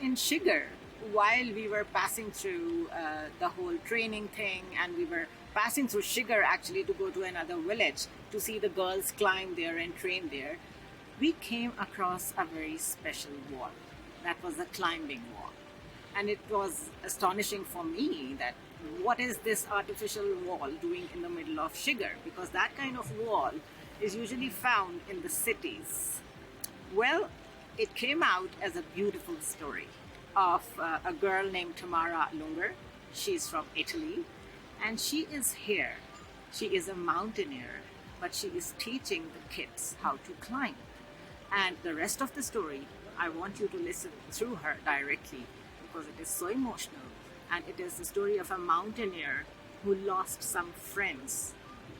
in Shigar, while we were passing through the whole training thing, and we were passing through Shigar actually to go to another village to see the girls climb there and train there, we came across a very special wall. That was a climbing wall. And it was astonishing for me that what is this artificial wall doing in the middle of Shigar? Because that kind of wall is usually found in the cities. Well, it came out as a beautiful story of a girl named Tamara. She's from Italy, and she is here. She is a mountaineer, but she is teaching the kids how to climb. And the rest of the story, I want you to listen through her directly because it is so emotional. And it is the story of a mountaineer who lost some friends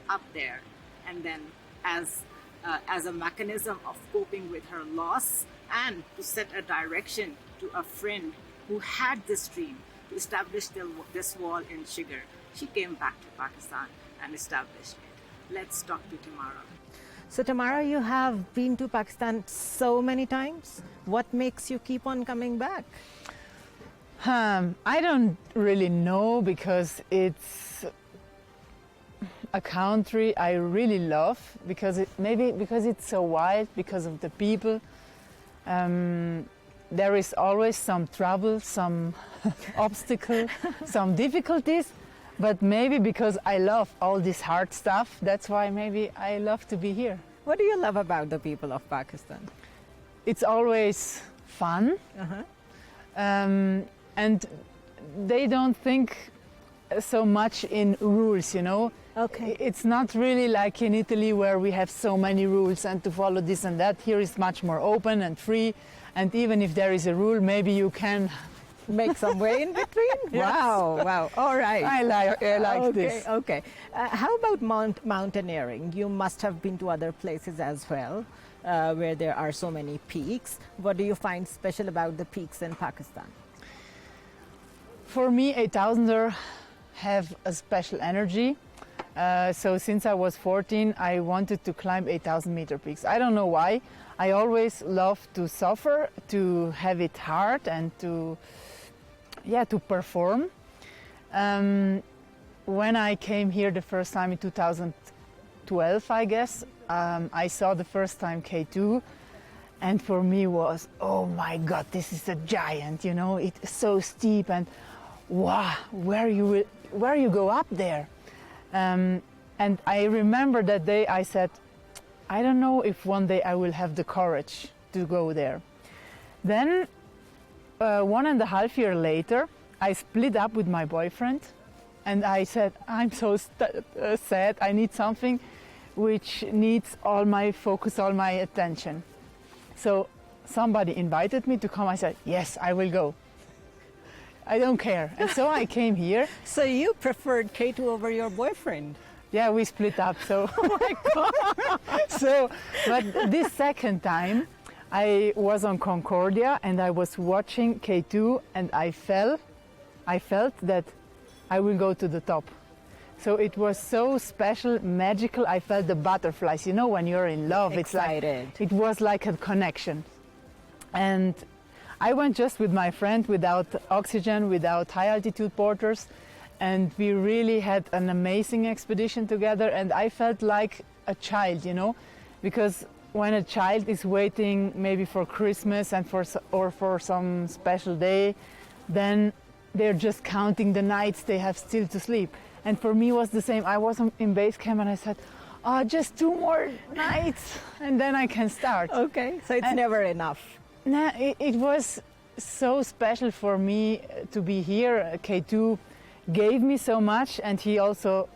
up there, and then as a mechanism of coping with her loss and to set a direction to a friend who had this dream to establish this wall in Shigar, she came back to Pakistan and established it. Let's talk to Tamara. So Tamara, you have been to Pakistan so many times. What makes you keep on coming back? I don't really know, because it's a country I really love, because it's so wild, because of the people. There is always some trouble, some obstacle, some difficulties, but maybe because I love all this hard stuff, that's why maybe I love to be here. What do you love about the people of Pakistan? It's always fun. And they don't think so much in rules, you know. Okay. It's not really like in Italy where we have so many rules and to follow this and that. Here is much more open and free. And even if there is a rule, maybe you can make some way in between? Yes. Wow. All right. I like this. Okay. How about mountaineering? You must have been to other places as well, where there are so many peaks. What do you find special about the peaks in Pakistan? For me, 8,000er have a special energy. So since I was 14, I wanted to climb 8,000 meter peaks. I don't know why. I always love to suffer, to have it hard, and to perform. When I came here the first time in 2012, I guess, I saw the first time K2. And for me was, oh my God, this is a giant, you know, it's so steep, and wow, where you go up there. And I remember that day I said, I don't know if one day I will have the courage to go there. Then 1.5 years later, I split up with my boyfriend, and I said, I'm so sad, I need something which needs all my focus, all my attention. So somebody invited me to come. I said, yes, I will go. I don't care. And so I came here. So you preferred K2 over your boyfriend? Yeah, we split up. So, oh my God. But this second time, I was on Concordia and I was watching K2, and I felt that I will go to the top. So it was so special, magical. I felt the butterflies. You know, when you're in love, excited. It was like a connection. And I went just with my friend, without oxygen, without high altitude porters, and we really had an amazing expedition together. And I felt like a child, you know, because when a child is waiting maybe for Christmas and for some special day, then they're just counting the nights they have still to sleep. And for me it was the same. I was in base camp and I said, oh, just 2 more nights and then I can start. Okay, so it's never enough. No, it was so special for me to be here. K2 gave me so much, and he also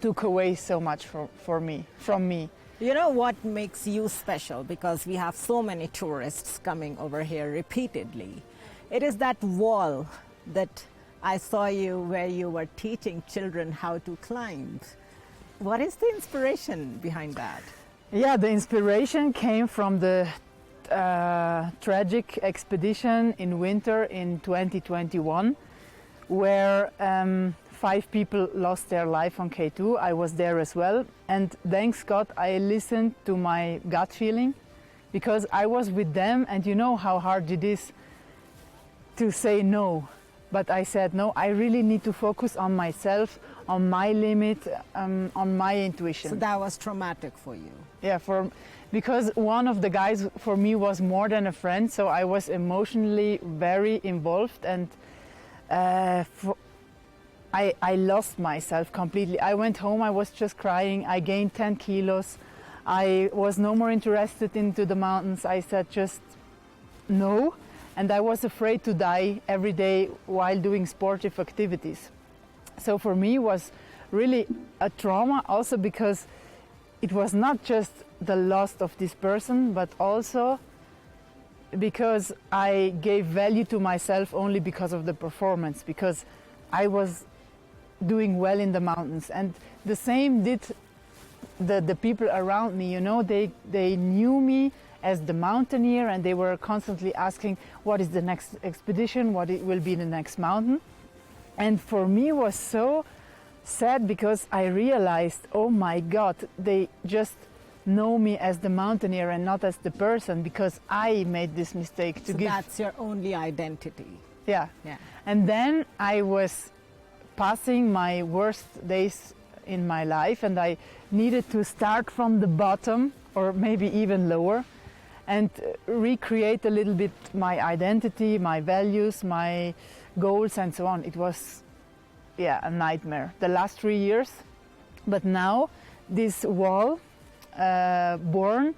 took away so much from me. You know what makes you special? Because we have so many tourists coming over here repeatedly. It is that wall that I saw you where you were teaching children how to climb. What is the inspiration behind that? Yeah, the inspiration came from the tragic expedition in winter in 2021, where 5 people lost their life on K2. I was there as well, and thanks God I listened to my gut feeling, because I was with them, and you know how hard it is to say no. But I said, no, I really need to focus on myself, on my limit, on my intuition. So that was traumatic for you. Yeah, because one of the guys for me was more than a friend, so I was emotionally very involved, and I lost myself completely. I went home, I was just crying, I gained 10 kilos, I was no more interested into the mountains. I said just no, and I was afraid to die every day while doing sportive activities. So for me it was really a trauma, also because it was not just the loss of this person, but also because I gave value to myself only because of the performance, because I was doing well in the mountains. And the same did the people around me, you know, they knew me as the Mountaineer, and they were constantly asking what is the next expedition, what it will be the next mountain. And for me it was so sad, because I realized, oh my God, they just know me as the Mountaineer and not as the person, because I made this mistake to give. That's your only identity. Yeah. Yeah. And then I was passing my worst days in my life, and I needed to start from the bottom, or maybe even lower, and recreate a little bit my identity, my values, my goals, and so on. It was, yeah, a nightmare the last 3 years. But now this wall born,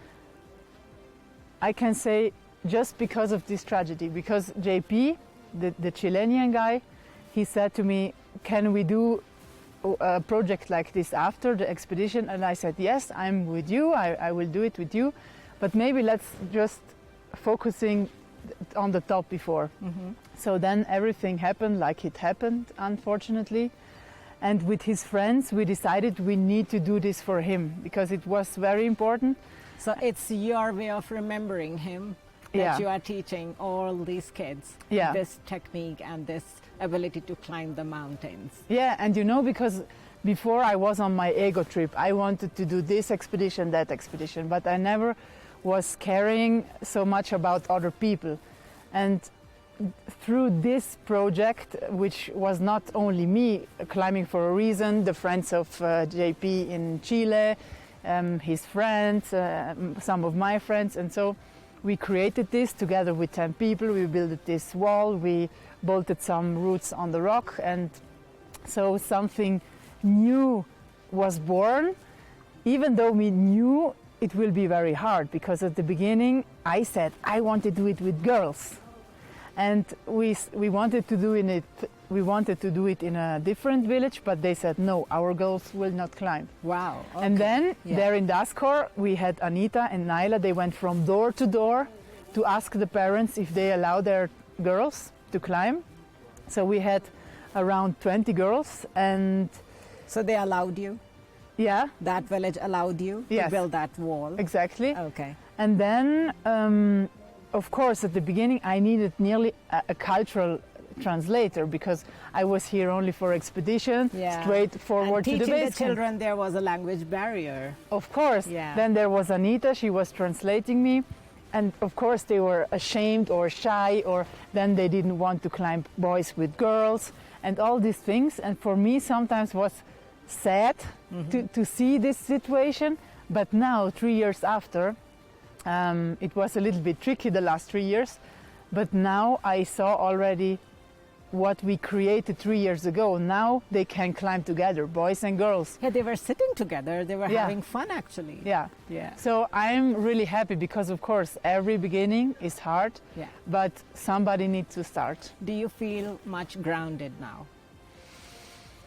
I can say, just because of this tragedy, because JP, the Chilean guy, he said to me, can we do a project like this after the expedition? And I said, yes, I'm with you, I will do it with you, but maybe let's just focusing on the top before. Mm-hmm. So then everything happened like it happened, unfortunately. And with his friends, we decided we need to do this for him, because it was very important. So it's your way of remembering him, that you are teaching all these kids this technique and this ability to climb the mountains. Yeah, and you know, because before I was on my ego trip, I wanted to do this expedition, that expedition, but I never was caring so much about other people. And through this project, which was not only me climbing for a reason, the friends of JP in Chile, his friends, some of my friends, and so we created this together with 10 people. We built this wall, we bolted some roots on the rock, and so something new was born, even though we knew it will be very hard, because at the beginning I said I want to do it with girls, and we wanted to do it in a different village, but they said no, our girls will not climb. Wow. Okay. And then there in Daskor we had Anita and Naila. They went from door to door to ask the parents if they allow their girls to climb. So we had around 20 girls, and so they allowed you? Yeah. That village allowed you to build that wall? Exactly. Okay. And then, of course, at the beginning I needed nearly a cultural translator, because I was here only for expedition, straight forward to the base camp. Teaching the children, there was a language barrier. Of course. Yeah. Then there was Anita, she was translating me. And of course they were ashamed or shy, or then they didn't want to climb boys with girls and all these things. And for me sometimes was sad to see this situation. But now, 3 years after, it was a little bit tricky the last 3 years, but now I saw already what we created 3 years ago. Now they can climb together, boys and girls. Yeah, they were sitting together, they were having fun actually. Yeah. Yeah. So I'm really happy, because of course every beginning is hard, but somebody needs to start. Do you feel much grounded now?